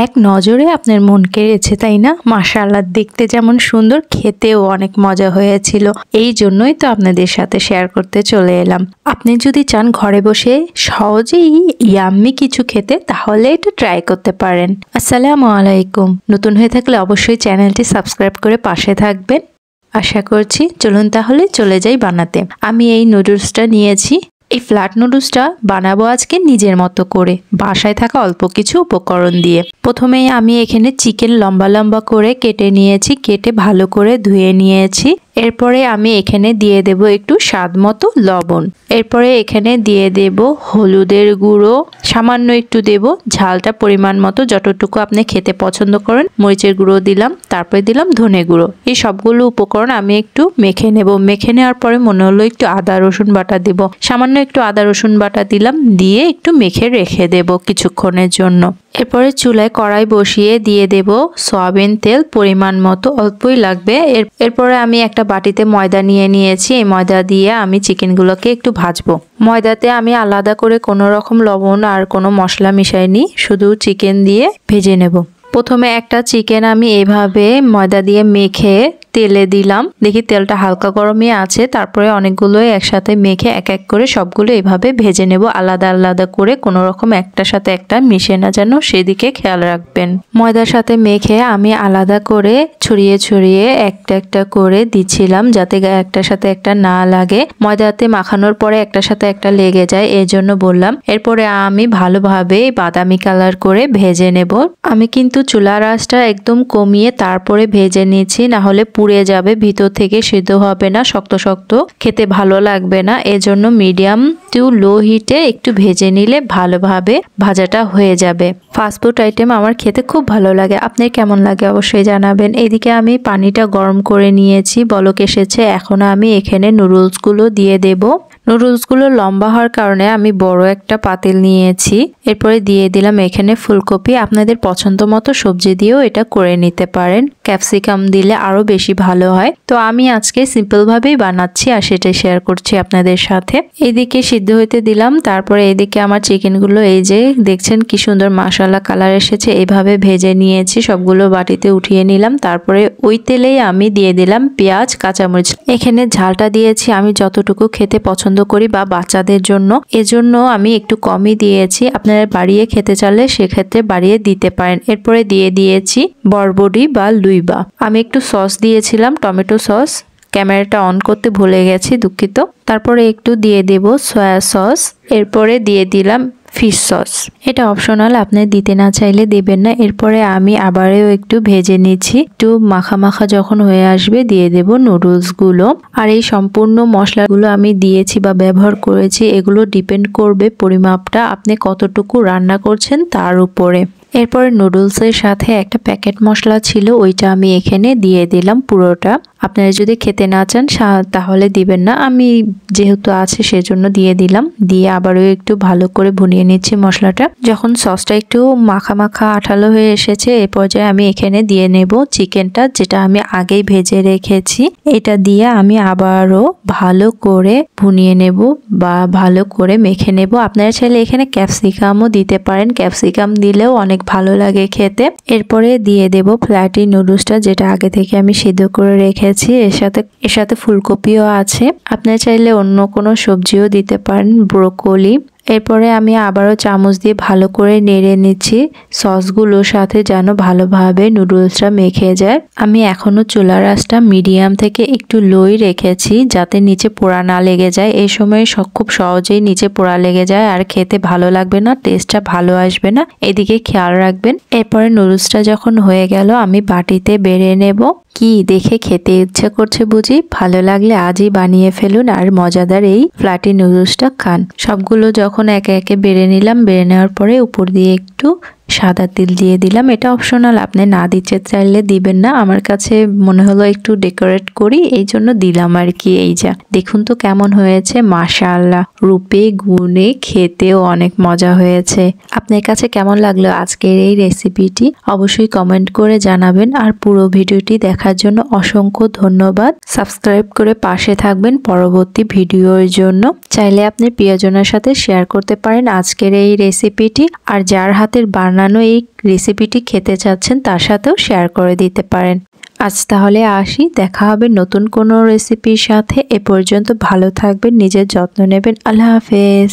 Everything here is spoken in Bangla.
এক নজরে আপনার মন কেড়েছে, তাই না? মাশাআল্লাহ, দেখতে যেমন সুন্দর, খেতেও অনেক মজা হয়েছিল। এই জন্যই তো আপনাদের সাথে শেয়ার করতে চলে এলাম। আপনি যদি চান ঘরে বসে সহজেই ইয়াম্মি কিছু খেতে, তাহলে এটা ট্রাই করতে পারেন। আসসালামু আলাইকুম। নতুন হয়ে থাকলে অবশ্যই চ্যানেলটি সাবস্ক্রাইব করে পাশে থাকবেন। আশা করছি। চলুন তাহলে চলে যাই বানাতে। আমি এই নুডলসটা নিয়েছি। এই ফ্ল্যাট নুডলসটা বানাবো আজকে নিজের মতো করে, বাসায় থাকা অল্প কিছু উপকরণ দিয়ে। প্রথমেই আমি এখানে চিকেন লম্বা লম্বা করে কেটে নিয়েছি, কেটে ভালো করে ধুয়ে নিয়েছি। এরপরে আমি এখানে দিয়ে দেব একটু স্বাদ মতো লবণ। এরপরে এখানে দিয়ে দেব হলুদের গুঁড়ো, সামান্য একটু দেব ঝালটা পরিমাণ মতো, যতটুকু আপনি খেতে পছন্দ করেন। মরিচের গুঁড়ো দিলাম, তারপরে দিলাম ধনে গুঁড়ো। এই সবগুলো উপকরণ আমি একটু মেখে নেব। মেখে নেওয়ার পরে মনে হলো একটু আদা রসুন বাটা দেব, সামান্য একটু আদা রসুন বাটা দিলাম, দিয়ে একটু মেখে রেখে দেব কিছুক্ষণের জন্য। এরপরে চুলায় কড়াই বসিয়ে দিয়ে দেব সয়াবিন তেল পরিমাণ মতো, অল্পই লাগবে। এরপরে আমি একটা বাটিতে ময়দা নিয়ে নিয়েছি। এই ময়দা দিয়ে আমি চিকেনগুলোকে একটু ভাজবো। ময়দাতে আমি আলাদা করে কোনো রকম লবণ আর কোনো মশলা মিশাইনি, শুধু চিকেন দিয়ে ভেজে নেব। প্রথমে একটা চিকেন আমি এভাবে ময়দা দিয়ে মেখে তেলে দিলাম। দেখি তেলটা হালকা গরমই আছে। তারপরে অনেকগুলোই একসাথে মেখে এক এক করে সবগুলো এভাবে ভেজে নেব, আলাদা আলাদা করে, কোনো রকম একটার সাথে একটা মিশে না যেন, সেদিকে খেয়াল রাখবেন। ময়দার সাথে মেখে আমি আলাদা করে ছড়িয়ে ছড়িয়ে একটা একটা করে দিচ্ছিলাম, যাতে একটার সাথে একটা না লাগে। ময়দাতে মাখানোর পরে একটার সাথে একটা লেগে যায়, এই জন্য বললাম। এরপরে আমি ভালোভাবে বাদামি কালার করে ভেজে নেব। আমি কিন্তু চুলার আঁচটা একদম কমিয়ে তারপরে ভেজে নিয়েছি, না হলে পুড়ে যাবে, ভিতর থেকে সিদ্ধ হবে না, শক্ত শক্ত খেতে ভালো লাগবে না। এজন্য মিডিয়াম টু লো হিটে একটু ভেজে নিলে ভালোভাবে ভাজাটা হয়ে যাবে। ফাস্টফুড আইটেম আমার খেতে খুব ভালো লাগে। আপনার কেমন লাগে অবশ্যই জানাবেন। এদিকে আমি পানিটা গরম করে নিয়েছি, বলক এসেছে। এখন আমি এখানে নুডলসগুলো দিয়ে দেব। নুডলসগুলো লম্বা হওয়ার কারণে আমি বড় একটা পাতিল নিয়েছি। এরপরে দিয়ে দিলাম এখানে ফুলকপি। আপনাদের পছন্দ মতো সবজি দিয়েও এটা করে নিতে পারেন। ক্যাপসিকাম দিলে আরো বেশি ভালো হয়। তো আমি আজকে সিম্পল ভাবেই বানাচ্ছি আর সেটাই শেয়ার করছি আপনাদের সাথে। এইদিকে সিদ্ধ হইতে দিলাম। তারপরে এইদিকে আমার চিকেনগুলো এই যে দেখছেন কি সুন্দর মাশাআল্লাহ কালার এসেছে, এইভাবে ভেজে নিয়েছি। সবগুলো বাটিতে উঠিয়ে নিলাম। তারপরে ওই তেলেই আমি দিয়ে দিলাম পেঁয়াজ, কাঁচামরিচ। এখানে ঝালটা দিয়েছি আমি যতটুকু খেতে পছন্দ করি বা বাচ্চাদের জন্য, এজন্য আমি একটু কমই দিয়েছি। আপনারা বাড়িয়ে খেতে চাইলে সেক্ষেত্রে বাড়িয়ে দিতে পারেন। এরপরে দিয়ে দিয়েছি বরবটি বা লুইবা। আমি একটু সস দিয়েছিলাম, টমেটো সস। ক্যামেরাটা অন করতে ভুলে গেছি, দুঃখিত। তারপরে একটু দিয়ে দেব সয়া সস। এরপরে দিয়ে দিলাম ফিশ সস। এটা অপশনাল, আপনি দিতে না চাইলে দেবেন না। এরপরে আমি আবারও একটু ভেজে নিচ্ছি। একটু মাখা মাখা যখন হয়ে আসবে দিয়ে দেব নুডলস গুলো। আর এই সম্পূর্ণ মশলাগুলো আমি দিয়েছি বা ব্যবহার করেছি, এগুলো ডিপেন্ড করবে পরিমাপটা আপনি কতটুকু রান্না করছেন তার উপরে। এরপরে নুডলসের সাথে একটা প্যাকেট মশলা ছিল, ওইটা আমি এখানে দিয়ে দিলাম পুরোটা। আপনারা যদি খেতে না চান তাহলে দিবেন না, আমি যেহেতু আছে সেজন্য দিয়ে দিলাম। দিয়ে আবারও একটু ভালো করে ভুনিয়ে নিচ্ছি মশলাটা। যখন সসটা একটু মাখা মাখা আঠালো হয়ে এসেছে, এই পর্যায়ে আমি এখানে দিয়ে নেব চিকেনটা, যেটা আমি আগেই ভেজে রেখেছি। এটা দিয়ে আমি আবারও ভালো করে ভুনিয়ে নেব বা ভালো করে মেখে নেব। আপনারা চাইলে এখানে ক্যাপসিকামও দিতে পারেন, ক্যাপসিকাম দিলেও অনেক ভালো লাগে খেতে। এরপরে দিয়ে দেব ফ্ল্যাটি নুডলসটা, যেটা আগে থেকে আমি সিদ্ধ করে রেখেছি। এর সাথে ফুলকপিও আছে। আপনারা চাইলে অন্য কোনো সবজিও দিতে পারেন, ব্রোকলি। এরপরে আমি আবারও চামচ দিয়ে ভালো করে নেড়ে নিচ্ছি সসগুলোর সাথে, যেন ভালোভাবে নুডলসটা মেখে যায়। আমি এখনো চুলার আঁচটা মিডিয়াম থেকে একটু লোই রেখেছি, যাতে নিচে পোড়া না লেগে যায়। এই সময় খুব সহজেই নিচে পোড়া লেগে যায় আর খেতে ভালো লাগবে না, টেস্টটা ভালো আসবে না, এদিকে খেয়াল রাখবেন। এরপরে নুডলসটা যখন হয়ে গেল আমি বাটিতে বেড়ে নেব। কি দেখে খেতে ইচ্ছে করছে বুঝি? ভালো লাগলে আজই বানিয়ে ফেলুন আর মজাদার এই ফ্ল্যাটি নুডলসটা খান। সবগুলো যখন একে একে বেড়ে নিলাম, বেড়ে নেওয়ার পরে উপর দিয়ে একটু সাদা তিল দিয়ে দিলাম। এটা অপশনাল, আপনি না দিতে চাইলে দিবেন না। আমার কাছে মনে হলো একটু ডেকোরেট করি, এই জন্য দিলাম আর কি। এই যা দেখুন তো কেমন হয়েছে, মাশাআল্লাহ, রূপে গুণে খেতেও অনেক মজা হয়েছে। আপনার কাছে কেমন লাগলো আজকের এই রেসিপিটি অবশ্যই কমেন্ট করে জানাবেন। আর পুরো ভিডিওটি দেখার জন্য অসংখ্য ধন্যবাদ। সাবস্ক্রাইব করে পাশে থাকবেন পরবর্তী ভিডিওর জন্য। চাইলে আপনি প্রিয়জনের সাথে শেয়ার করতে পারেন আজকের এই রেসিপিটি। আর যার হাতের বানানো বানানো এই রেসিপিটি খেতে চাচ্ছেন তার সাথেও শেয়ার করে দিতে পারেন। আজ তাহলে আসি, দেখা হবে নতুন কোনো রেসিপির সাথে। এ পর্যন্ত ভালো থাকবেন, নিজের যত্ন নেবেন। আল্লাহ হাফেজ।